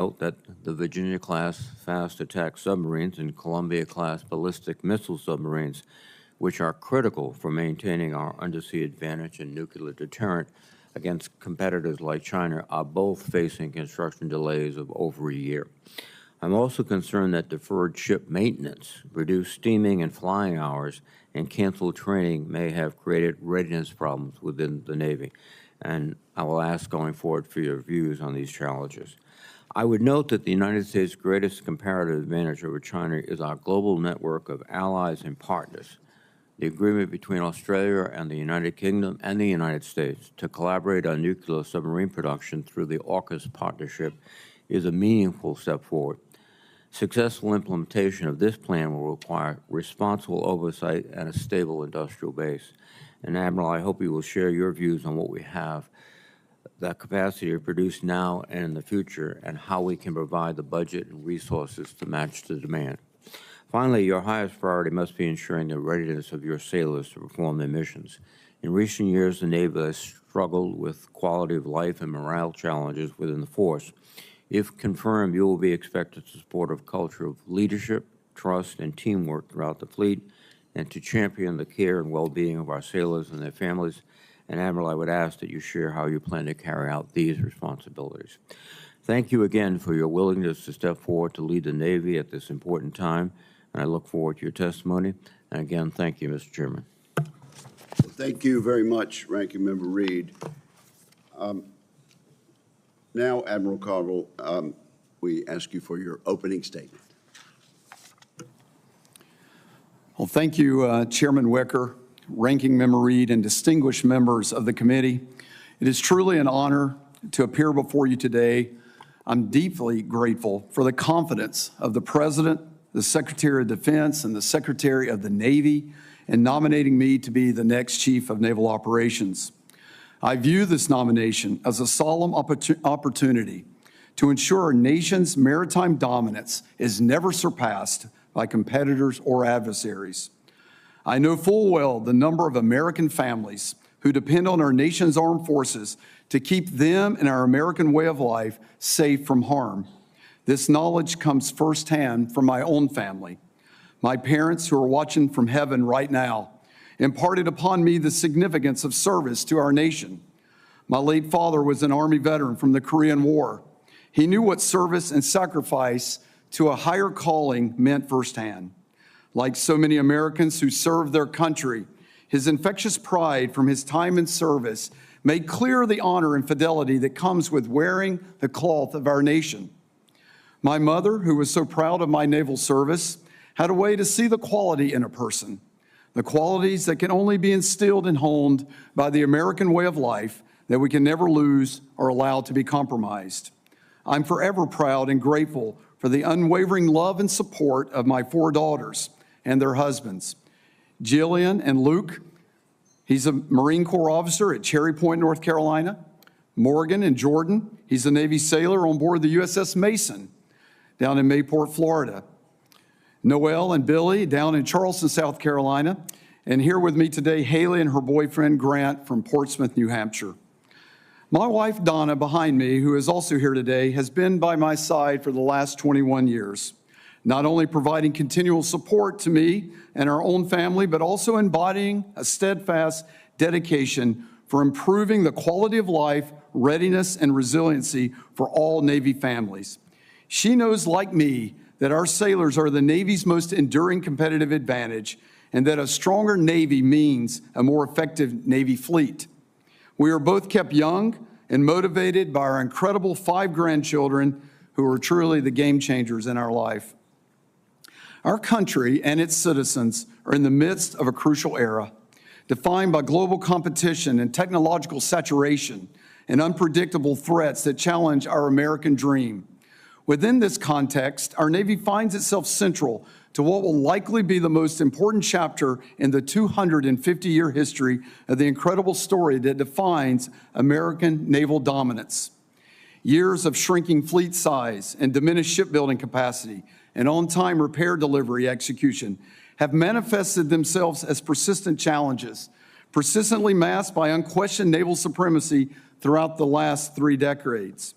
Note that the Virginia-class fast attack submarines and Columbia-class ballistic missile submarines, which are critical for maintaining our undersea advantage and nuclear deterrent against competitors like China, are both facing construction delays of over a year. I'm also concerned that deferred ship maintenance, reduced steaming and flying hours, and canceled training may have created readiness problems within the Navy. And I will ask going forward for your views on these challenges. I would note that the United States' greatest comparative advantage over China is our global network of allies and partners. The agreement between Australia and the United Kingdom and the United States to collaborate on nuclear submarine production through the AUKUS partnership is a meaningful step forward. Successful implementation of this plan will require responsible oversight and a stable industrial base. And Admiral, I hope you will share your views on what we have the capacity to produce now and in the future, and how we can provide the budget and resources to match the demand. Finally, your highest priority must be ensuring the readiness of your sailors to perform their missions. In recent years, the Navy has struggled with quality of life and morale challenges within the force. If confirmed, you will be expected to support a culture of leadership, trust, and teamwork throughout the fleet, and to champion the care and well-being of our sailors and their families. And Admiral, I would ask that you share how you plan to carry out these responsibilities. Thank you again for your willingness to step forward to lead the Navy at this important time, and I look forward to your testimony. And again, thank you, Mr. Chairman. Thank you very much, Ranking Member Reed. Now, Admiral Caudle, we ask you for your opening statement. Well, thank you, Chairman Wicker, Ranking Member Reed, and distinguished members of the committee. It is truly an honor to appear before you today. I'm deeply grateful for the confidence of the President, the Secretary of Defense, and the Secretary of the Navy in nominating me to be the next Chief of Naval Operations. I view this nomination as a solemn opportunity to ensure our nation's maritime dominance is never surpassed by competitors or adversaries. I know full well the number of American families who depend on our nation's armed forces to keep them and our American way of life safe from harm. This knowledge comes firsthand from my own family. My parents, who are watching from heaven right now, imparted upon me the significance of service to our nation. My late father was an Army veteran from the Korean War. He knew what service and sacrifice to a higher calling meant firsthand. Like so many Americans who serve their country, his infectious pride from his time in service made clear the honor and fidelity that comes with wearing the cloth of our nation. My mother, who was so proud of my naval service, had a way to see the quality in a person, the qualities that can only be instilled and honed by the American way of life that we can never lose or allow to be compromised. I'm forever proud and grateful for the unwavering love and support of my 4 daughters and their husbands. Jillian and Luke, he's a Marine Corps officer at Cherry Point, North Carolina. Morgan and Jordan, he's a Navy sailor on board the USS Mason down in Mayport, Florida. Noelle and Billy down in Charleston, South Carolina. And here with me today, Haley and her boyfriend, Grant, from Portsmouth, New Hampshire. My wife, Donna, behind me, who is also here today, has been by my side for the last 21 years, not only providing continual support to me and our own family, but also embodying a steadfast dedication for improving the quality of life, readiness, and resiliency for all Navy families. She knows, like me, that our sailors are the Navy's most enduring competitive advantage, and that a stronger Navy means a more effective Navy fleet. We are both kept young and motivated by our incredible 5 grandchildren who are truly the game changers in our life. Our country and its citizens are in the midst of a crucial era, defined by global competition and technological saturation and unpredictable threats that challenge our American dream. Within this context, our Navy finds itself central to what will likely be the most important chapter in the 250-year history of the incredible story that defines American naval dominance. Years of shrinking fleet size and diminished shipbuilding capacity and on-time repair delivery execution have manifested themselves as persistent challenges, persistently masked by unquestioned naval supremacy throughout the last 3 decades.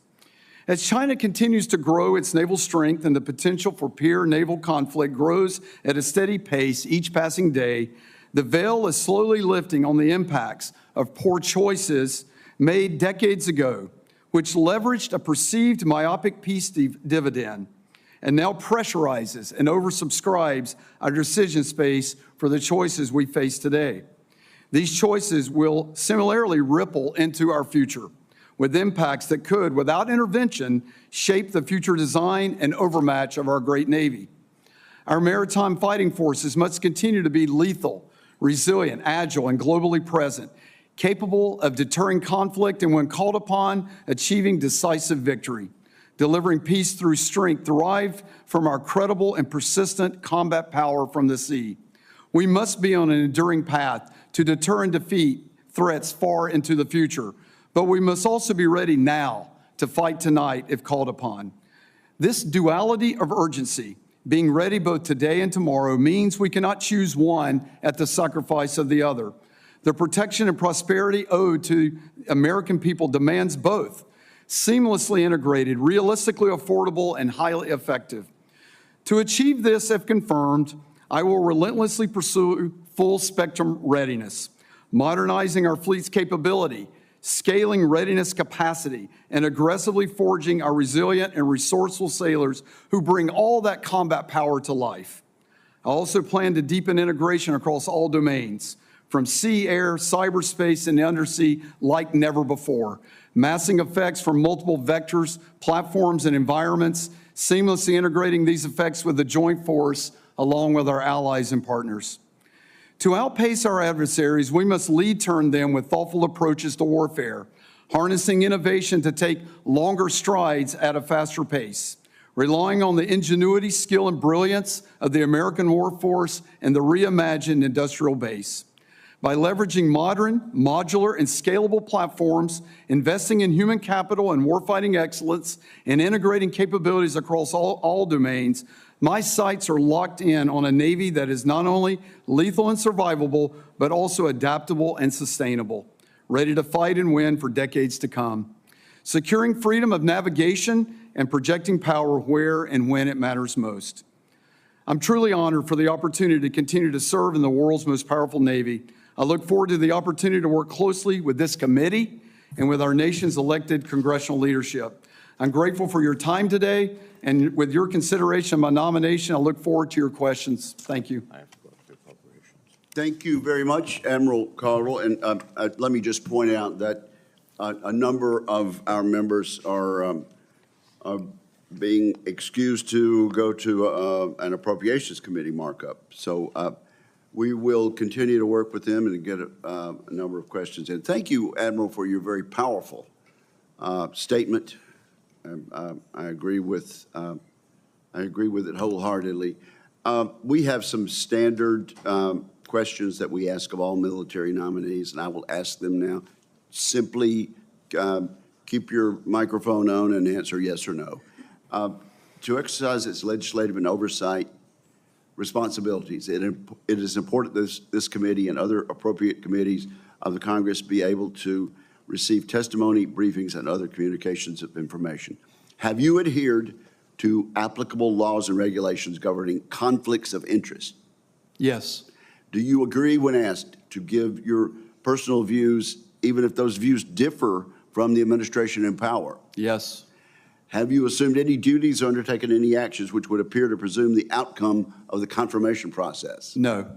As China continues to grow its naval strength and the potential for peer naval conflict grows at a steady pace each passing day, the veil is slowly lifting on the impacts of poor choices made decades ago, which leveraged a perceived myopic peace dividend and now pressurizes and oversubscribes our decision space for the choices we face today. These choices will similarly ripple into our future, with impacts that could, without intervention, shape the future design and overmatch of our great Navy. Our maritime fighting forces must continue to be lethal, resilient, agile, and globally present, capable of deterring conflict and, when called upon, achieving decisive victory, delivering peace through strength derived from our credible and persistent combat power from the sea. We must be on an enduring path to deter and defeat threats far into the future, but we must also be ready now to fight tonight if called upon. This duality of urgency, being ready both today and tomorrow, means we cannot choose one at the sacrifice of the other. The protection and prosperity owed to American people demands both, seamlessly integrated, realistically affordable, and highly effective. To achieve this, if confirmed, I will relentlessly pursue full spectrum readiness, modernizing our fleet's capability, scaling readiness capacity, and aggressively forging our resilient and resourceful sailors who bring all that combat power to life. I also plan to deepen integration across all domains, from sea, air, cyberspace, and undersea like never before, massing effects from multiple vectors, platforms, and environments, seamlessly integrating these effects with the joint force along with our allies and partners. To outpace our adversaries, we must turn them with thoughtful approaches to warfare, harnessing innovation to take longer strides at a faster pace, relying on the ingenuity, skill, and brilliance of the American workforce and the reimagined industrial base. By leveraging modern, modular, and scalable platforms, investing in human capital and warfighting excellence, and integrating capabilities across all domains, my sights are locked in on a Navy that is not only lethal and survivable, but also adaptable and sustainable, ready to fight and win for decades to come, securing freedom of navigation and projecting power where and when it matters most. I'm truly honored for the opportunity to continue to serve in the world's most powerful Navy. I look forward to the opportunity to work closely with this committee and with our nation's elected congressional leadership. I'm grateful for your time today, and with your consideration of my nomination, I look forward to your questions. Thank you. I have to go through appropriations. Thank you very much, Admiral Caudle. And let me just point out that a number of our members are being excused to go to an appropriations committee markup. So we will continue to work with them and get a number of questions in. Thank you, Admiral, for your very powerful statement. I agree with it wholeheartedly. We have some standard questions that we ask of all military nominees, and I will ask them now. Simply keep your microphone on and answer yes or no. To exercise its legislative and oversight responsibilities, it is important that this committee and other appropriate committees of the Congress be able to receive testimony, briefings, and other communications of information. Have you adhered to applicable laws and regulations governing conflicts of interest? Yes. Do you agree when asked to give your personal views, even if those views differ from the administration in power? Yes. Have you assumed any duties or undertaken any actions which would appear to presume the outcome of the confirmation process? No.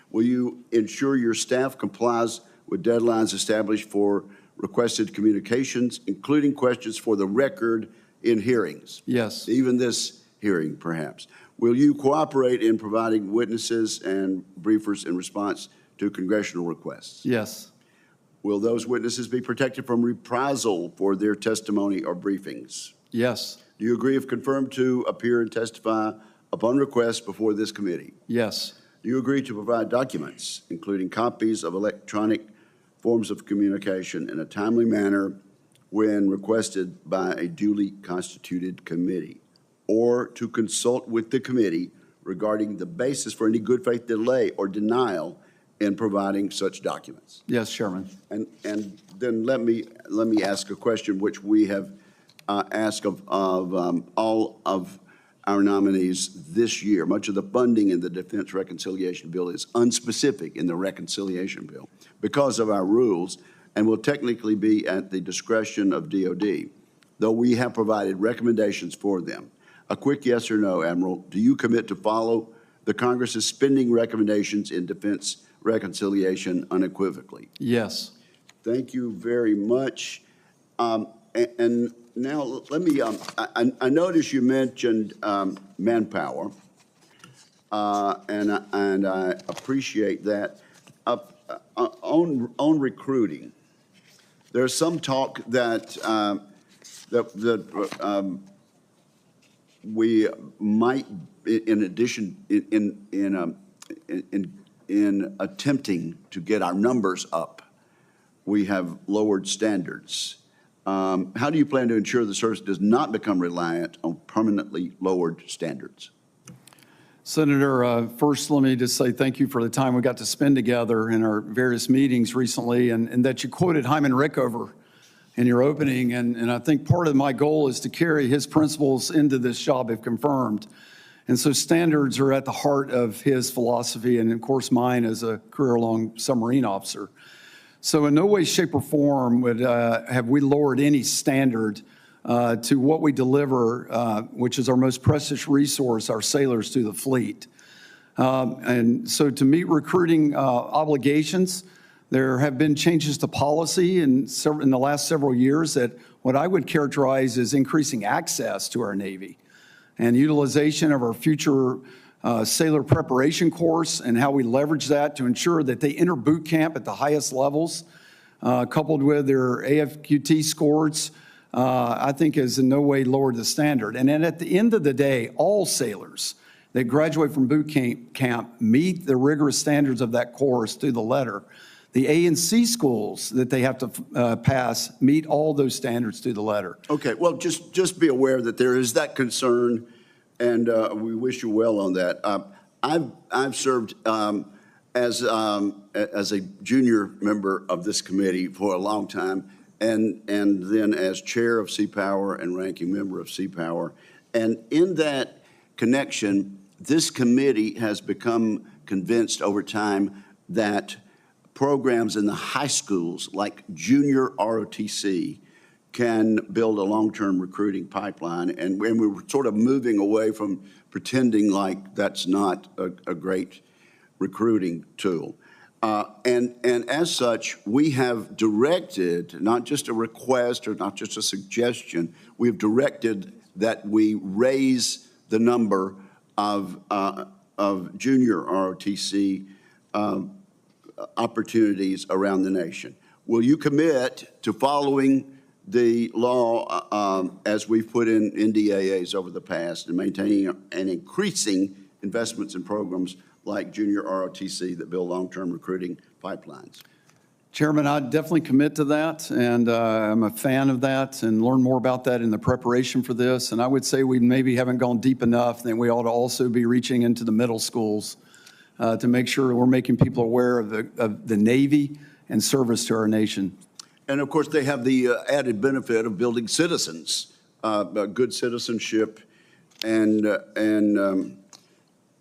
Will you ensure your staff complies with deadlines established for requested communications, including questions for the record in hearings? Yes. Even this hearing, perhaps. Will you cooperate in providing witnesses and briefers in response to congressional requests? Yes. Will those witnesses be protected from reprisal for their testimony or briefings? Yes. Do you agree, if confirmed, to appear and testify upon request before this committee? Yes. Do you agree to provide documents, including copies of electronic forms of communication, in a timely manner when requested by a duly constituted committee, or to consult with the committee regarding the basis for any good faith delay or denial in providing such documents? Yes, Chairman. And then let me ask a question which we have ask of all of our nominees this year. Much of the funding in the Defense Reconciliation Bill is unspecific in the Reconciliation Bill because of our rules, and will technically be at the discretion of DOD, though we have provided recommendations for them. A quick yes or no, Admiral. Do you commit to follow the Congress's spending recommendations in defense reconciliation unequivocally? Yes. Thank you very much. And now let me, I noticed you mentioned manpower, and I appreciate that. On recruiting, there's some talk that we might, in addition, in attempting to get our numbers up, we have lowered standards. How do you plan to ensure the service does not become reliant on permanently lowered standards? Senator, first let me just say thank you for the time we got to spend together in our various meetings recently, and that you quoted Hyman Rickover in your opening, and I think part of my goal is to carry his principles into this job if confirmed. And so standards are at the heart of his philosophy, and of course mine as a career-long submarine officer. So in no way, shape, or form would have we lowered any standard to what we deliver, which is our most precious resource, our sailors to the fleet. And so to meet recruiting obligations, there have been changes to policy in the last several years that what I would characterize as increasing access to our Navy and utilization of our future sailor preparation course and how we leverage that to ensure that they enter boot camp at the highest levels, coupled with their AFQT scores, I think has in no way lowered the standard. And then at the end of the day, all sailors that graduate from boot camp meet the rigorous standards of that course to the letter. The A and C schools that they have to pass meet all those standards to the letter. Okay, well, just be aware that there is that concern, and we wish you well on that. I've served as a junior member of this committee for a long time, and then as chair of Sea Power and ranking member of Sea Power. And in that connection, this committee has become convinced over time that programs in the high schools like junior ROTC can build a long-term recruiting pipeline, and we're sort of moving away from pretending like that's not a great recruiting tool. And as such, we have directed, not just a request or not just a suggestion, we've directed that we raise the number of junior ROTC opportunities around the nation. Will you commit to following the law as we've put in NDAAs over the past and maintaining and increasing investments in programs like junior ROTC that build long-term recruiting pipelines? Chairman, I'd definitely commit to that, and I'm a fan of that, and learn more about that in the preparation for this. And I would say we maybe haven't gone deep enough, then we ought to also be reaching into the middle schools to make sure we're making people aware of the Navy and service to our nation. And of course, they have the added benefit of building citizens, good citizenship, and an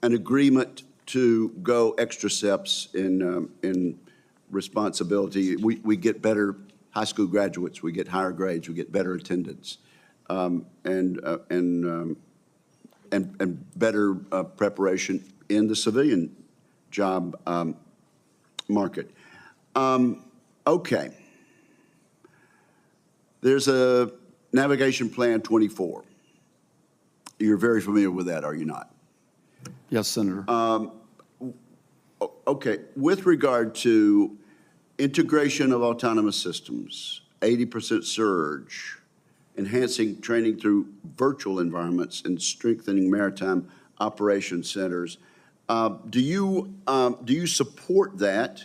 agreement to go extra steps in responsibility. We get better high school graduates, we get higher grades, we get better attendance, and better preparation in the civilian job market. Okay. There's a Navigation Plan 24. You're very familiar with that, are you not? Yes, Senator. Okay, with regard to integration of autonomous systems, 80% surge, enhancing training through virtual environments, and strengthening maritime operations centers, do you support that?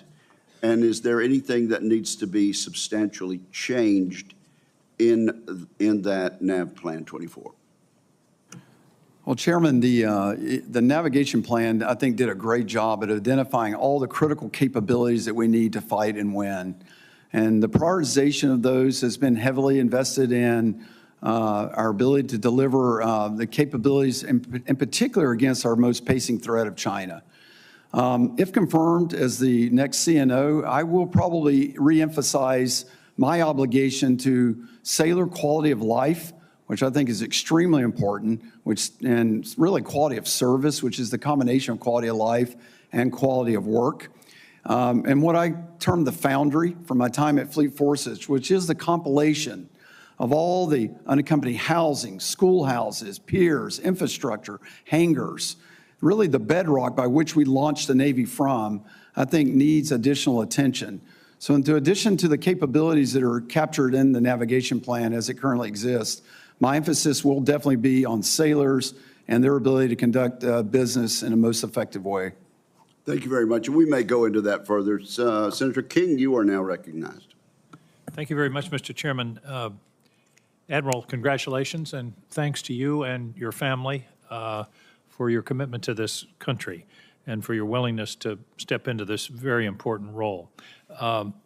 And is there anything that needs to be substantially changed in that Nav Plan 24? Well, Chairman, the navigation plan, I think, did a great job at identifying all the critical capabilities that we need to fight and win. And the prioritization of those has been heavily invested in our ability to deliver the capabilities, in particular against our most pacing threat of China. If confirmed as the next CNO, I will probably reemphasize my obligation to sailor quality of life, which I think is extremely important, and really quality of service, which is the combination of quality of life and quality of work. And what I term the foundry from my time at Fleet Forces, which is the compilation of all the unaccompanied housing, schoolhouses, piers, infrastructure, hangars, really the bedrock by which we launched the Navy from, I think needs additional attention. So in addition to the capabilities that are captured in the navigation plan as it currently exists, my emphasis will definitely be on sailors and their ability to conduct business in a most effective way. Thank you very much. And we may go into that further. Senator King, you are now recognized. Thank you very much, Mr. Chairman. Admiral, congratulations, and thanks to you and your family for your commitment to this country and for your willingness to step into this very important role.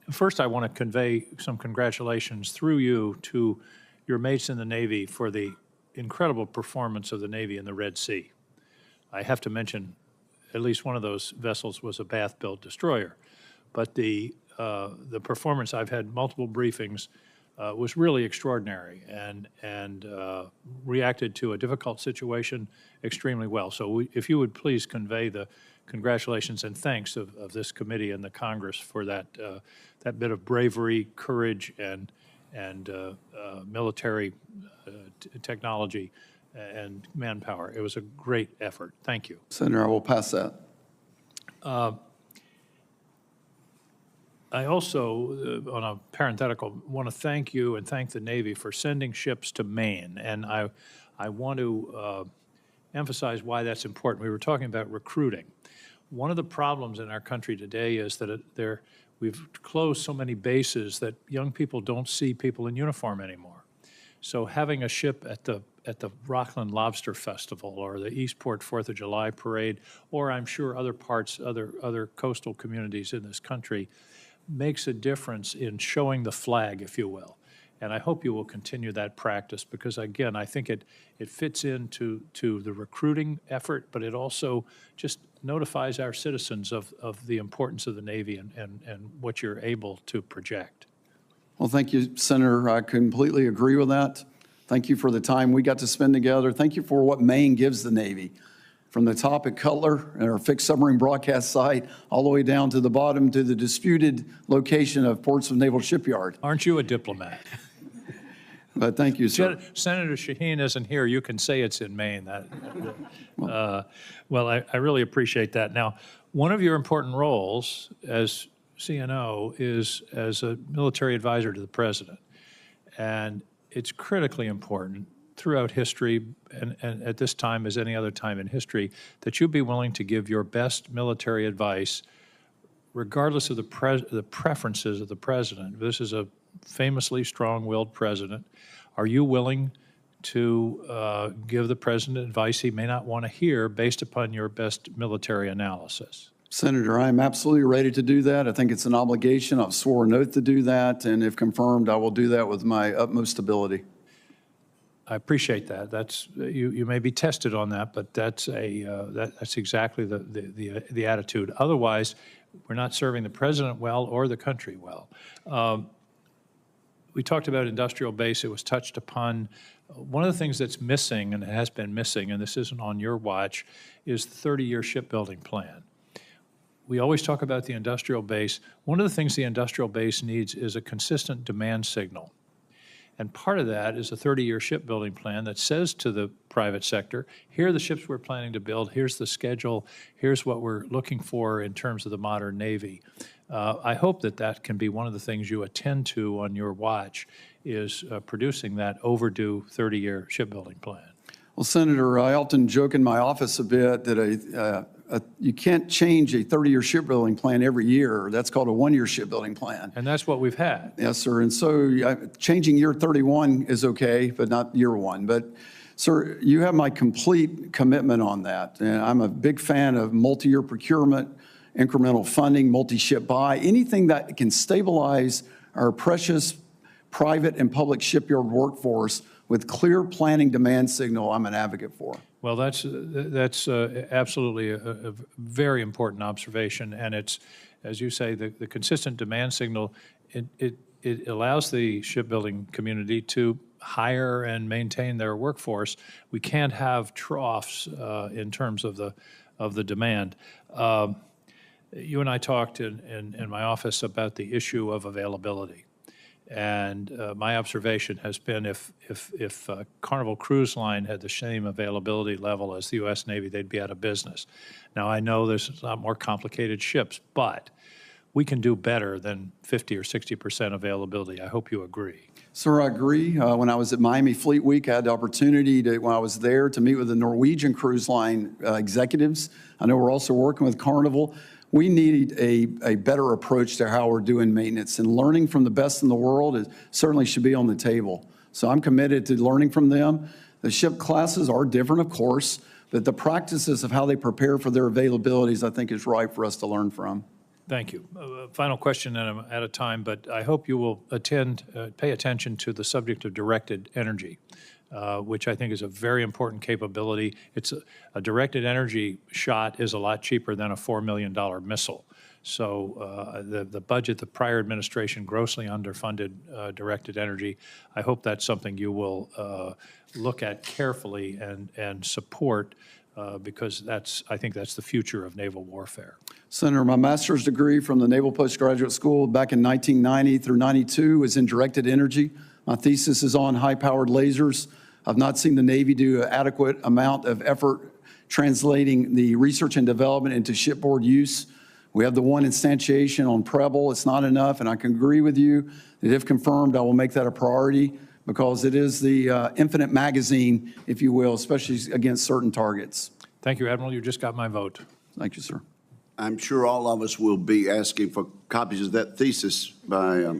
First, I want to convey some congratulations through you to your mates in the Navy for the incredible performance of the Navy in the Red Sea. I have to mention at least one of those vessels was a Bath-built destroyer, but the performance, I've had multiple briefings, was really extraordinary and reacted to a difficult situation extremely well. So if you would please convey the congratulations and thanks of this committee and the Congress for that bit of bravery, courage, and military technology and manpower. It was a great effort. Thank you. Senator, I will pass that. I also, on a parenthetical, want to thank you and thank the Navy for sending ships to Maine. And I want to emphasize why that's important. We were talking about recruiting. One of the problems in our country today is that we've closed so many bases that young people don't see people in uniform anymore. So having a ship at the Rockland Lobster Festival or the Eastport 4th of July Parade, or I'm sure other coastal communities in this country, makes a difference in showing the flag, if you will. And I hope you will continue that practice because, again, I think it fits into the recruiting effort, but it also just notifies our citizens of the importance of the Navy and what you're able to project. Well, thank you, Senator. I completely agree with that. Thank you for the time we got to spend together. Thank you for what Maine gives the Navy. From the top at Cutler, at our fixed submarine broadcast site, all the way down to the bottom to the disputed location of Portsmouth Naval Shipyard. Aren't you a diplomat? But thank you, sir. Senator Shaheen isn't here. You can say it's in Maine. Well, I really appreciate that. Now, one of your important roles as CNO is as a military advisor to the president. And it's critically important throughout history, and at this time as any other time in history, that you be willing to give your best military advice regardless of the preferences of the president. This is a famously strong-willed president. Are you willing to give the president advice he may not want to hear based upon your best military analysis? Senator, I am absolutely ready to do that. I think it's an obligation. I've sworn an oath to do that, and if confirmed, I will do that with my utmost ability. I appreciate that. That's you may be tested on that, but that's exactly the attitude. Otherwise, we're not serving the president well or the country well. We talked about industrial base. It was touched upon. One of the things that's missing, and it has been missing, and this isn't on your watch, is the 30-year shipbuilding plan. We always talk about the industrial base. One of the things the industrial base needs is a consistent demand signal. And part of that is a 30-year shipbuilding plan that says to the private sector, here are the ships we're planning to build, here's the schedule, here's what we're looking for in terms of the modern Navy. I hope that can be one of the things you attend to on your watch is producing that overdue 30-year shipbuilding plan. Well, Senator, I often joke in my office a bit that you can't change a 30-year shipbuilding plan every year. That's called a one-year shipbuilding plan. And that's what we've had. Yes, sir. And so changing year 31 is okay, but not year one. But, sir, you have my complete commitment on that. And I'm a big fan of multi-year procurement, incremental funding, multi-ship buy, anything that can stabilize our precious private and public shipyard workforce with clear planning demand signal I'm an advocate for. Well, that's absolutely a very important observation, and it's, as you say, the consistent demand signal, it allows the shipbuilding community to hire and maintain their workforce. We can't have troughs in terms of the demand. You and I talked in my office about the issue of availability. And my observation has been if Carnival Cruise Line had the same availability level as the U.S. Navy, they'd be out of business. Now, I know there's a lot more complicated ships, but we can do better than 50 or 60% availability. I hope you agree. Sir, I agree. When I was at Miami Fleet Week, I had the opportunity when I was there to meet with the Norwegian Cruise Line executives. I know we're also working with Carnival. We need a better approach to how we're doing maintenance, and learning from the best in the world certainly should be on the table. So I'm committed to learning from them. The ship classes are different, of course, but the practices of how they prepare for their availabilities, I think, is right for us to learn from. Thank you. Final question, and I'm out of time, but I hope you will pay attention to the subject of directed energy, which I think is a very important capability. It's a directed energy shot is a lot cheaper than a $4 million missile. So the budget, the prior administration grossly underfunded directed energy. I hope that's something you will look at carefully and support, because I think that's the future of naval warfare. Senator, my master's degree from the Naval Postgraduate School back in 1990 through 92 was in directed energy. My thesis is on high-powered lasers. I've not seen the Navy do an adequate amount of effort translating the research and development into shipboard use. We have the one instantiation on Preble. It's not enough, and I can agree with you that if confirmed, I will make that a priority, because it is the infinite magazine, if you will, especially against certain targets. Thank you, Admiral. You just got my vote. Thank you, sir. I'm sure all of us will be asking for copies of that thesis by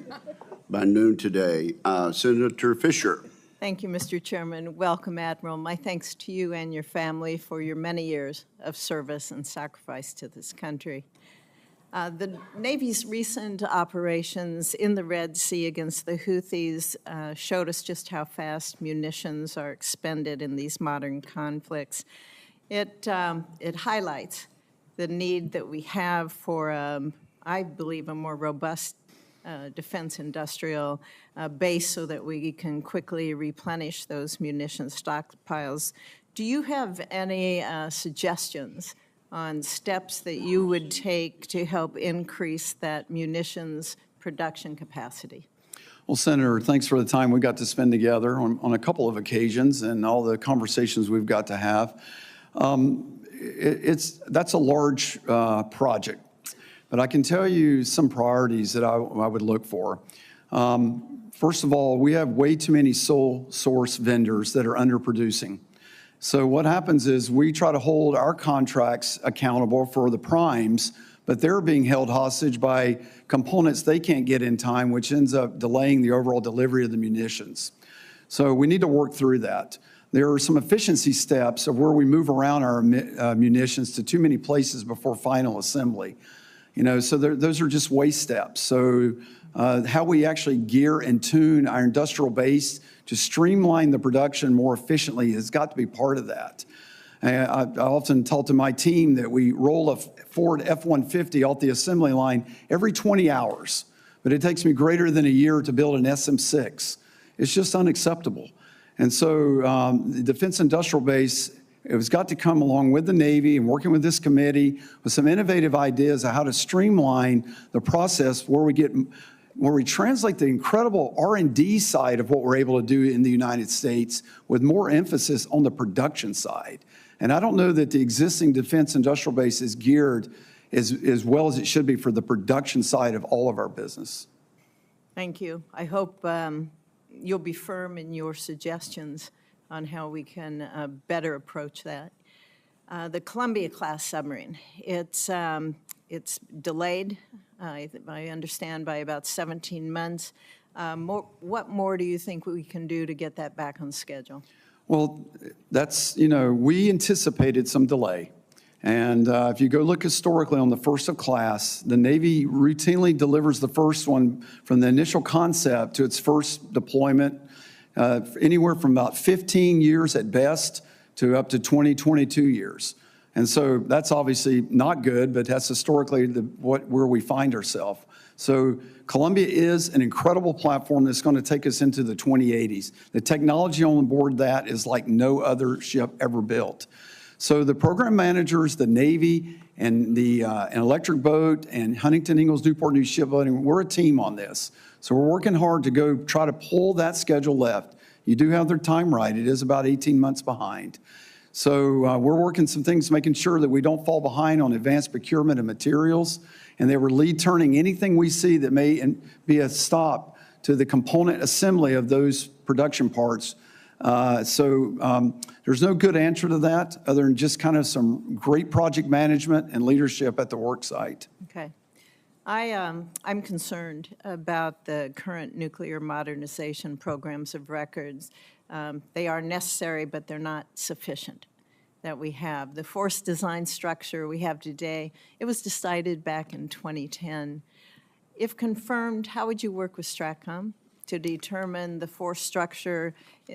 noon today. Senator Fisher. Thank you, Mr. Chairman. Welcome, Admiral. My thanks to you and your family for your many years of service and sacrifice to this country. The Navy's recent operations in the Red Sea against the Houthis showed us just how fast munitions are expended in these modern conflicts. It highlights the need that we have for, I believe, a more robust defense industrial base so that we can quickly replenish those munition stockpiles. Do you have any suggestions on steps that you would take to help increase that munitions production capacity? Well, Senator, thanks for the time we got to spend together on a couple of occasions and all the conversations we've got to have. That's a large project, but I can tell you some priorities that I would look for. First of all, we have way too many sole source vendors that are underproducing. So what happens is we try to hold our contracts accountable for the primes, but they're being held hostage by components they can't get in time, which ends up delaying the overall delivery of the munitions. So we need to work through that. There are some efficiency steps of where we move around our munitions to too many places before final assembly. So those are just waste steps. So how we actually gear and tune our industrial base to streamline the production more efficiently has got to be part of that. I often tell to my team that we roll a Ford F-150 off the assembly line every 20 hours, but it takes me greater than a year to build an SM-6. It's just unacceptable. And so the Defense Industrial Base, it has got to come along with the Navy and working with this committee with some innovative ideas of how to streamline the process where we translate the incredible R&D side of what we're able to do in the United States with more emphasis on the production side. And I don't know that the existing Defense Industrial Base is geared as well as it should be for the production side of all of our business. Thank you. I hope you'll be firm in your suggestions on how we can better approach that. The Columbia-class submarine, it's delayed, I understand, by about 17 months. What more do you think we can do to get that back on schedule? Well, we anticipated some delay. And if you go look historically on the first of class, the Navy routinely delivers the first one from the initial concept to its first deployment anywhere from about 15 years at best to up to 20, 22 years. And so that's obviously not good, but that's historically where we find ourselves. So Columbia is an incredible platform that's going to take us into the 2080s. The technology on board that is like no other ship ever built. So the program managers, the Navy, and the Electric Boat, and Huntington Ingalls Newport News Shipbuilding, we're a team on this. So we're working hard to go try to pull that schedule left. You do have their time right. It is about 18 months behind. So we're working some things, making sure that we don't fall behind on advanced procurement of materials, and they were lead turning anything we see that may be a stop to the component assembly of those production parts. There's no good answer to that other than just kind of some great project management and leadership at the work site. Okay. I'm concerned about the current nuclear modernization programs of records. They are necessary, but they're not sufficient that we have. The force design structure we have today, it was decided back in 2010. If confirmed, how would you work with STRATCOM to determine the force structure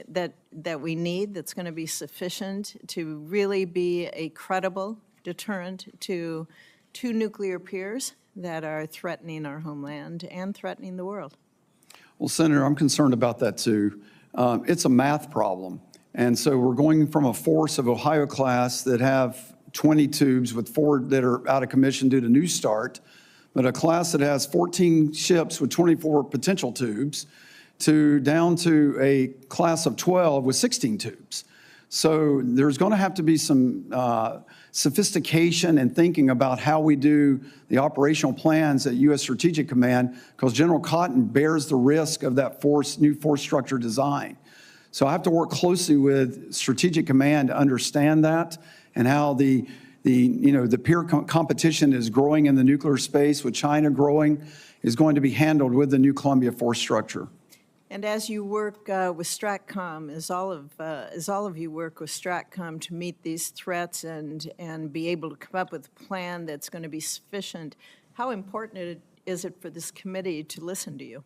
that we need that's going to be sufficient to really be a credible deterrent to two nuclear peers that are threatening our homeland and threatening the world? Well, Senator, I'm concerned about that too. It's a math problem. And so we're going from a force of Ohio class that have 20 tubes with 4 that are out of commission due to New Start, but a class that has 14 ships with 24 potential tubes down to a class of 12 with 16 tubes. So there's going to have to be some sophistication and thinking about how we do the operational plans at U.S. Strategic Command, because General Cotton bears the risk of that new force structure design. So I have to work closely with Strategic Command to understand that and how the peer competition is growing in the nuclear space, with China growing, is going to be handled with the new Columbia force structure. And as you work with STRATCOM, as all of you work with STRATCOM to meet these threats and be able to come up with a plan that's going to be sufficient, how important is it for this committee to listen to you?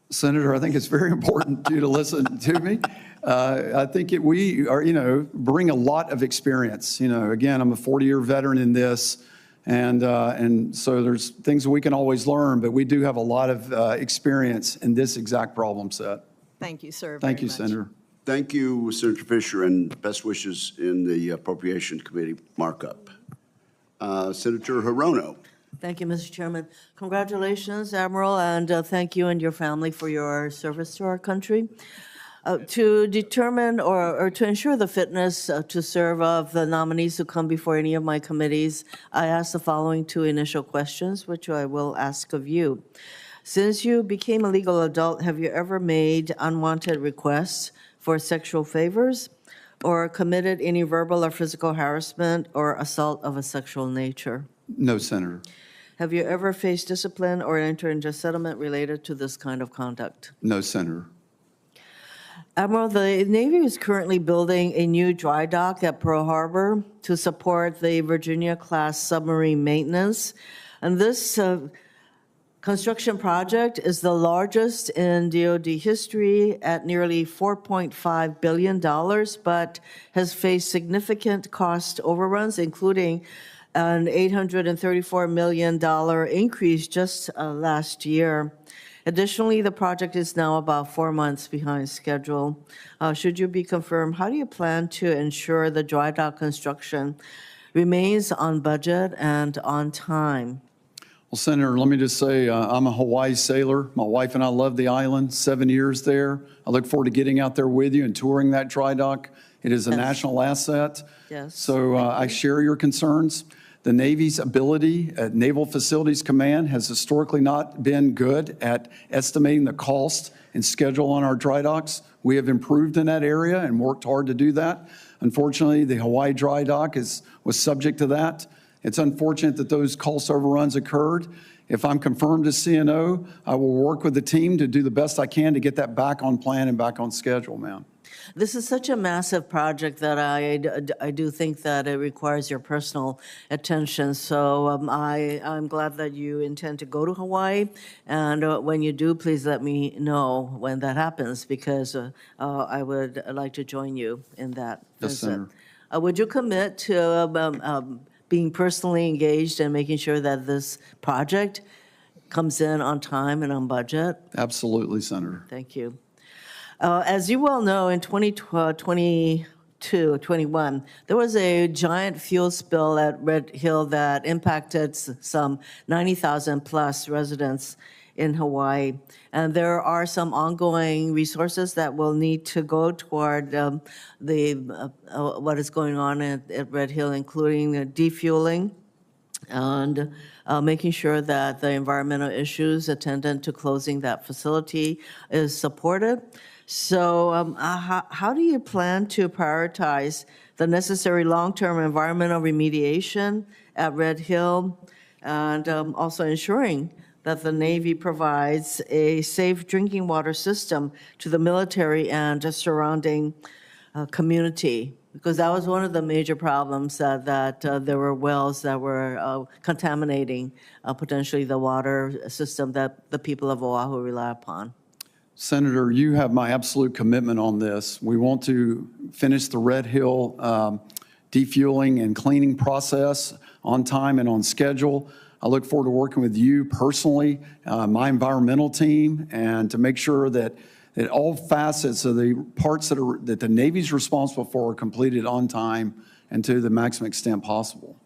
Senator, I think it's very important to listen to me. I think we are, bring a lot of experience. Again, I'm a 40-year veteran in this, and so there's things that we can always learn, but we do have a lot of experience in this exact problem set. Thank you, sir. Thank you, very much. Senator. Thank you, Senator Fisher, and best wishes in the Appropriation Committee markup. Senator Hirono. Thank you, Mr. Chairman. Congratulations, Admiral, and thank you and your family for your service to our country. To determine or to ensure the fitness to serve of the nominees who come before any of my committees, I ask the following 2 initial questions, which I will ask of you. Since you became a legal adult, have you ever made unwanted requests for sexual favors or committed any verbal or physical harassment or assault of a sexual nature? No, Senator. Have you ever faced discipline or entered into settlement related to this kind of conduct? No, Senator. Admiral, the Navy is currently building a new dry dock at Pearl Harbor to support the Virginia-class submarine maintenance. And this construction project is the largest in DoD history at nearly $4.5 billion, but has faced significant cost overruns, including an $834 million increase just last year. Additionally, the project is now about 4 months behind schedule. Should you be confirmed, how do you plan to ensure the dry dock construction remains on budget and on time? Well, Senator, let me just say I'm a Hawaii sailor. My wife and I love the island, 7 years there. I look forward to getting out there with you and touring that dry dock. It is a national asset. Yes. So I share your concerns. The Navy's ability at Naval Facilities Command has historically not been good at estimating the cost and schedule on our dry docks. We have improved in that area and worked hard to do that. Unfortunately, the Hawaii dry dock was subject to that. It's unfortunate that those cost overruns occurred. If I'm confirmed as CNO, I will work with the team to do the best I can to get that back on plan and back on schedule, ma'am. This is such a massive project that I do think that it requires your personal attention. So I'm glad that you intend to go to Hawaii. And when you do, please let me know when that happens, because I would like to join you in that Yes, visit. Senator. Would you commit to being personally engaged and making sure that this project comes in on time and on budget? Absolutely, Senator. Thank you. As you well know, in 2021, there was a giant fuel spill at Red Hill that impacted some 90,000 plus residents in Hawaii. And there are some ongoing resources that will need to go toward what is going on at Red Hill, including defueling and making sure that the environmental issues attendant to closing that facility is supported. So how do you plan to prioritize the necessary long-term environmental remediation at Red Hill, and also ensuring that the Navy provides a safe drinking water system to the military and the surrounding community? Because that was one of the major problems, that there were wells that were contaminating potentially the water system that the people of Oahu rely upon. Senator, you have my absolute commitment on this. We want to finish the Red Hill defueling and cleaning process on time and on schedule. I look forward to working with you personally, my environmental team, and to make sure that all facets of the parts that the Navy's responsible for are completed on time and to the maximum extent possible.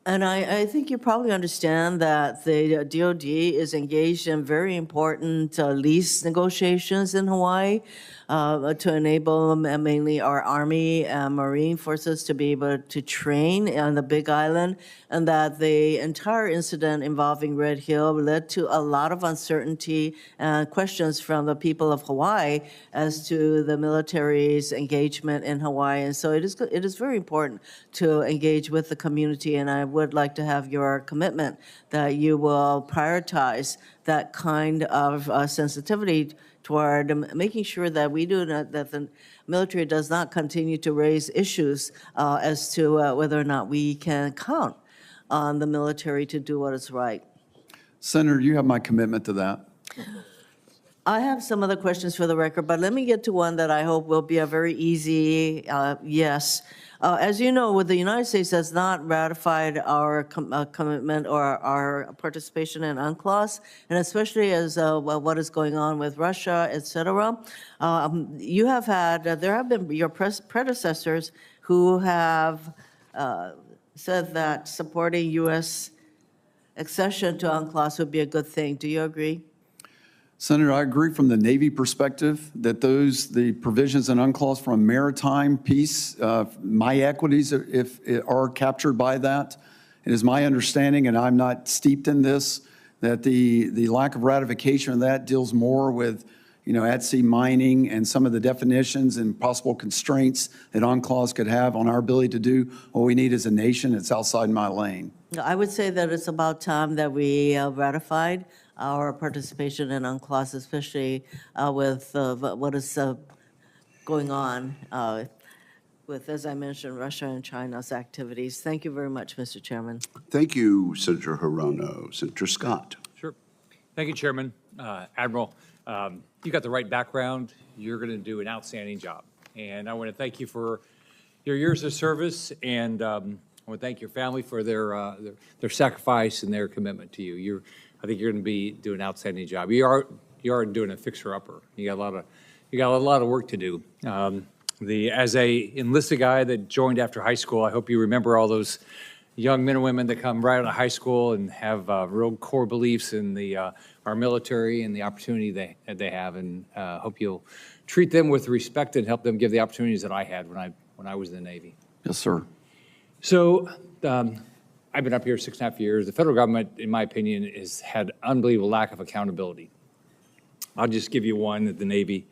And I think you probably understand that the DoD is engaged in very important lease negotiations in Hawaii to enable mainly our Army and Marine forces to be able to train on the Big Island, and that the entire incident involving Red Hill led to a lot of uncertainty and questions from the people of Hawaii as to the military's engagement in Hawaii. And so it is very important to engage with the community, and I would like to have your commitment that you will prioritize that kind of sensitivity toward making sure that we do not, that the military does not continue to raise issues as to whether or not we can count on the military to do what is right. Senator, you have my commitment to that. I have some other questions for the record, but let me get to one that I hope will be a very easy yes. As you know, the United States has not ratified our commitment or our participation in UNCLOS, and especially as what is going on with Russia, et cetera. You have had, there have been your predecessors who have said that supporting U.S. accession to UNCLOS would be a good thing. Do you agree? Senator, I agree from the Navy perspective that the provisions in UNCLOS from a maritime piece, my equities are captured by that. It is my understanding, and I'm not steeped in this, that the lack of ratification of that deals more with, at-sea mining and some of the definitions and possible constraints that UNCLOS could have on our ability to do what we need as a nation. It's outside my lane. I would say that it's about time that we ratified our participation in UNCLOS, especially with what is going on with, as I mentioned, Russia and China's activities. Thank you very much, Mr. Chairman. Thank you, Senator Hirono. Senator Scott. Sure. Thank you, Chairman. Admiral, you got the right background. You're going to do an outstanding job. And I want to thank you for your years of service, and I want to thank your family for their sacrifice and their commitment to you. I think you're going to be doing an outstanding job. You are doing a fixer-upper. You got a lot of work to do. As a enlisted guy that joined after high school, I hope you remember all those young men and women that come right out of high school and have real core beliefs in our military and the opportunity they have, and hope you'll treat them with respect and help them give the opportunities that I had when I was in the Navy. Yes, sir. So I've been up here 6.5 years. The federal government, in my opinion, has had unbelievable lack of accountability. I'll just give you one at the Navy.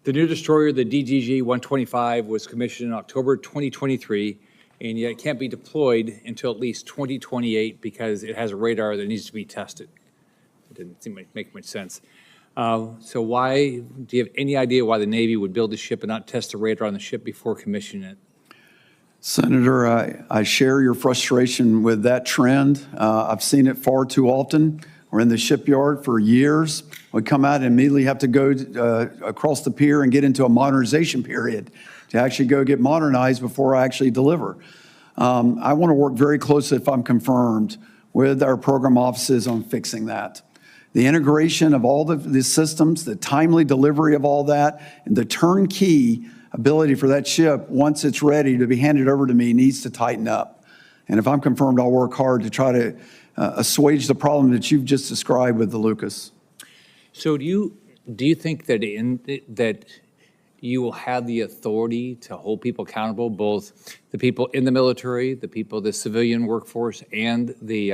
The new destroyer, the DDG-125, was commissioned in October 2023, and yet it can't be deployed until at least 2028 because it has a radar that needs to be tested. It didn't seem to make much sense. So why, do you have any idea why the Navy would build a ship and not test the radar on the ship before commissioning it? Senator, I share your frustration with that trend. I've seen it far too often. We're in the shipyard for years. We come out and immediately have to go across the pier and get into a modernization period to actually go get modernized before I actually deliver. I want to work very closely, if I'm confirmed, with our program offices on fixing that. The integration of all the systems, the timely delivery of all that, and the turnkey ability for that ship, once it's ready to be handed over to me, needs to tighten up. And if I'm confirmed, I'll work hard to try to assuage the problem that you've just described with the Lucas. So do you think that that you will have the authority to hold people accountable, both the people in the military, the people, the civilian workforce, and the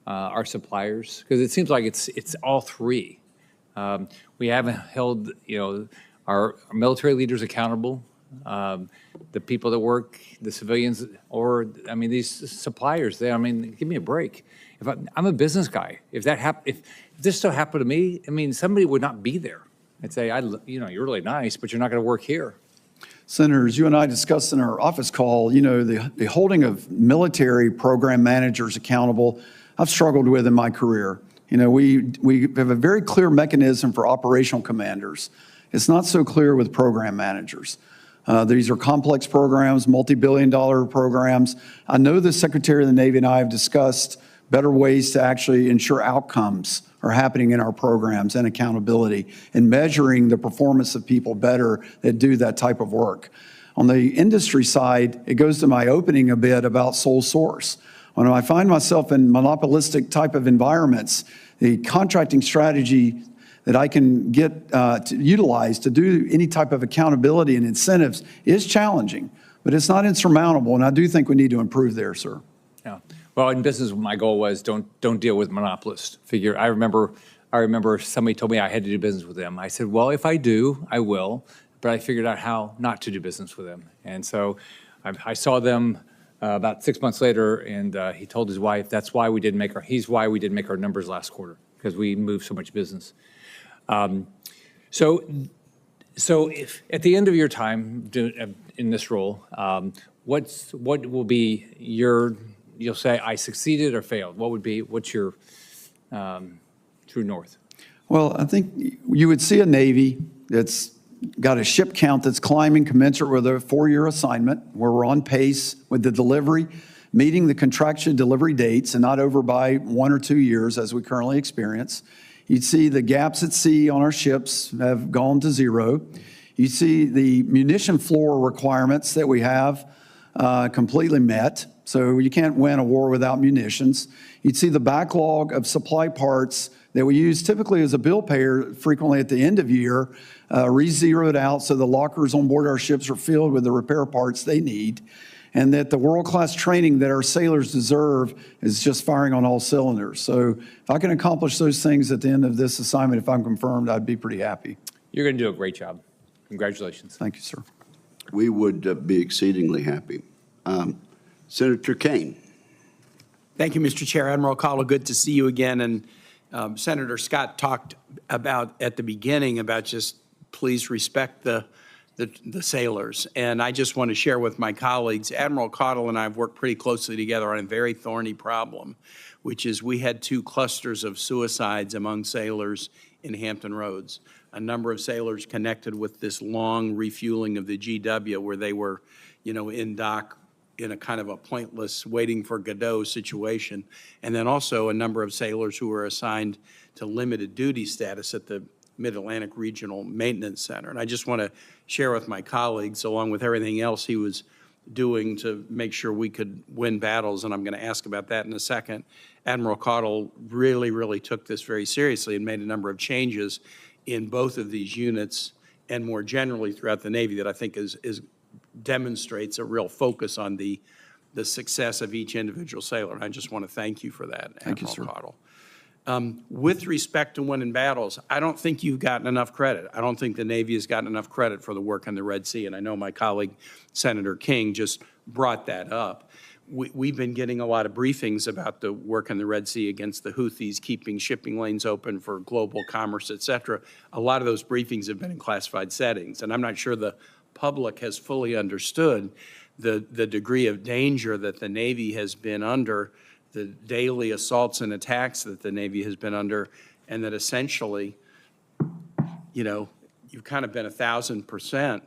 our suppliers? Because it seems like it's all three. We haven't held, our military leaders accountable, the people that work, the civilians, or, these suppliers, give me a break. If I'm a business guy, if this still happened to me, somebody would not be there. I'd say, you're really nice, but you're not going to work here. Senators, you and I discussed in our office call, the holding of military program managers accountable, I've struggled with in my career. We have a very clear mechanism for operational commanders. It's not so clear with program managers. These are complex programs, multi-billion-dollar programs. I know the Secretary of the Navy and I have discussed better ways to actually ensure outcomes are happening in our programs and accountability and measuring the performance of people better that do that type of work. On the industry side, it goes to my opening a bit about sole source. When I find myself in monopolistic type of environments, the contracting strategy that I can get to utilize to do any type of accountability and incentives is challenging, but it's not insurmountable, and I do think we need to improve there, sir. Yeah. Well, in business, my goal was don't deal with monopolists. I remember somebody told me I had to do business with them. I said, well, if I do, I will, but I figured out how not to do business with them. And so I saw them about 6 months later, and he told his wife he's why we didn't make our numbers last quarter, because we moved so much business. So if at the end of your time in this role, what will be you'll say I succeeded or failed? What's your true north? Well, I think you would see a Navy that's got a ship count that's climbing commensurate with a 4-year assignment, where we're on pace with the delivery, meeting the contractual delivery dates and not over by 1 or 2 years as we currently experience. You'd see the gaps at sea on our ships have gone to zero. You see the munition floor requirements that we have completely met. So you can't win a war without munitions. You'd see the backlog of supply parts that we use typically as a bill payer frequently at the end of year, re-zeroed out so the lockers on board our ships are filled with the repair parts they need, and that the world-class training that our sailors deserve is just firing on all cylinders. So if I can accomplish those things at the end of this assignment, if I'm confirmed, I'd be pretty happy. You're going to do a great job. Congratulations. Thank you, sir. We would be exceedingly happy. Senator Kane. Thank you, Mr. Chair. Admiral Caudle, good to see you again. And Senator Scott talked about at the beginning about just please respect the sailors. And I just want to share with my colleagues, Admiral Caudle and I have worked pretty closely together on a very thorny problem, which is we had 2 clusters of suicides among sailors in Hampton Roads. A number of sailors connected with this long refueling of the GW where they were, in dock in a kind of a pointless waiting for Godot situation. And then also a number of sailors who were assigned to limited duty status at the Mid-Atlantic Regional Maintenance Center. And I just want to share with my colleagues, along with everything else he was doing to make sure we could win battles, and I'm going to ask about that in a second, Admiral Caudle really, really took this very seriously and made a number of changes in both of these units and more generally throughout the Navy that I think demonstrates a real focus on the success of each individual sailor. And I just want to thank you for that, Admiral Caudle. With respect to winning battles, I don't think you've gotten enough credit. I don't think the Navy has gotten enough credit for the work on the Red Sea, and I know my colleague, Senator King, just brought that up. we've been getting a lot of briefings about the work in the Red Sea against the Houthis, keeping shipping lanes open for global commerce, et cetera. A lot of those briefings have been in classified settings, and I'm not sure the public has fully understood the degree of danger that the Navy has been under, the daily assaults and attacks that the Navy has been under, and that essentially, you know, you've kind of been 1,000%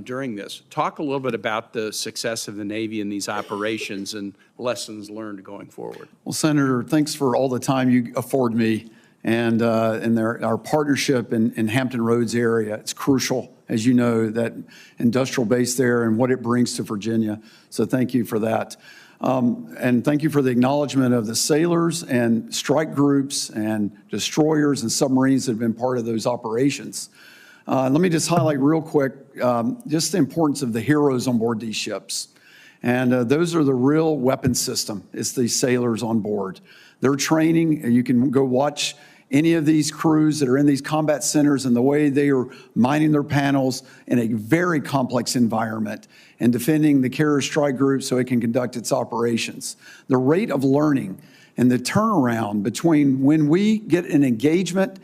during this. Talk a little bit about the success of the Navy in these operations and lessons learned going forward. Well, Senator, thanks for all the time you afford me and our partnership in Hampton Roads area. It's crucial, as you know, that industrial base there and what it brings to Virginia. So thank you for that. And thank you for the acknowledgement of the sailors and strike groups and destroyers and submarines that have been part of those operations. Let me just highlight real quick just the importance of the heroes on board these ships. And those are the real weapon system. It's the sailors on board. Their training, you can go watch any of these crews that are in these combat centers and the way they are mining their panels in a very complex environment and defending the carrier strike group so it can conduct its operations. The rate of learning and the turnaround between when we get an engagement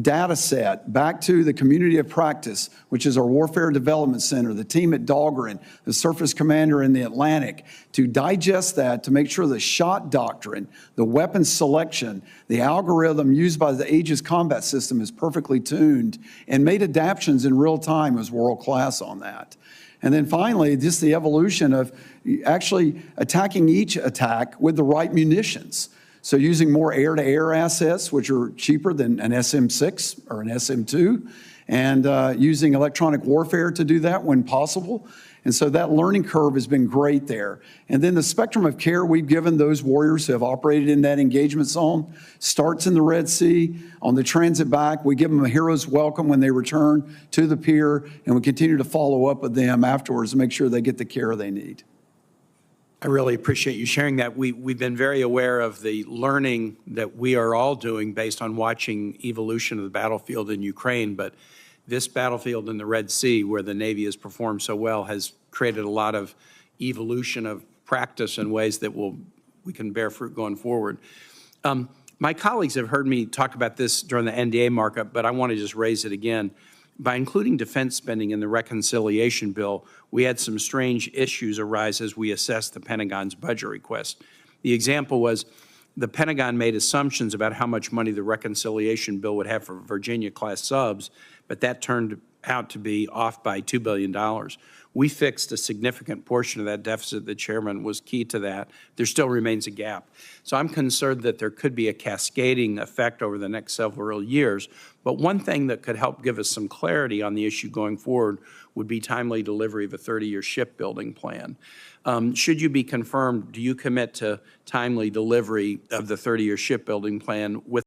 data set back to the community of practice, which is our Warfare Development Center, the team at Dahlgren, the surface commander in the Atlantic, to digest that, to make sure the shot doctrine, the weapon selection, the algorithm used by the Aegis combat system is perfectly tuned and made adaptations in real time was world class on that. And then finally, just the evolution of actually attacking each attack with the right munitions. So using more air-to-air assets, which are cheaper than an SM-6 or an SM-2, and using electronic warfare to do that when possible. And so that learning curve has been great there. And then the spectrum of care we've given those warriors who have operated in that engagement zone starts in the Red Sea. On the transit back, we give them a hero's welcome when they return to the pier, and we continue to follow up with them afterwards to make sure they get the care they need. I really appreciate you sharing that. We've been very aware of the learning that we are all doing based on watching evolution of the battlefield in Ukraine, but this battlefield in the Red Sea, where the Navy has performed so well, has created a lot of evolution of practice in ways that we can bear fruit going forward. My colleagues have heard me talk about this during the NDA markup, but I want to just raise it again. By including defense spending in the reconciliation bill, we had some strange issues arise as we assessed the Pentagon's budget request. The example was the Pentagon made assumptions about how much money the reconciliation bill would have for Virginia-class subs, but that turned out to be off by $2 billion. We fixed a significant portion of that deficit. The chairman was key to that. There still remains a gap. So I'm concerned that there could be a cascading effect over the next several years. But one thing that could help give us some clarity on the issue going forward would be timely delivery of a 30-year shipbuilding plan. Should you be confirmed, do you commit to timely delivery of the 30-year shipbuilding plan with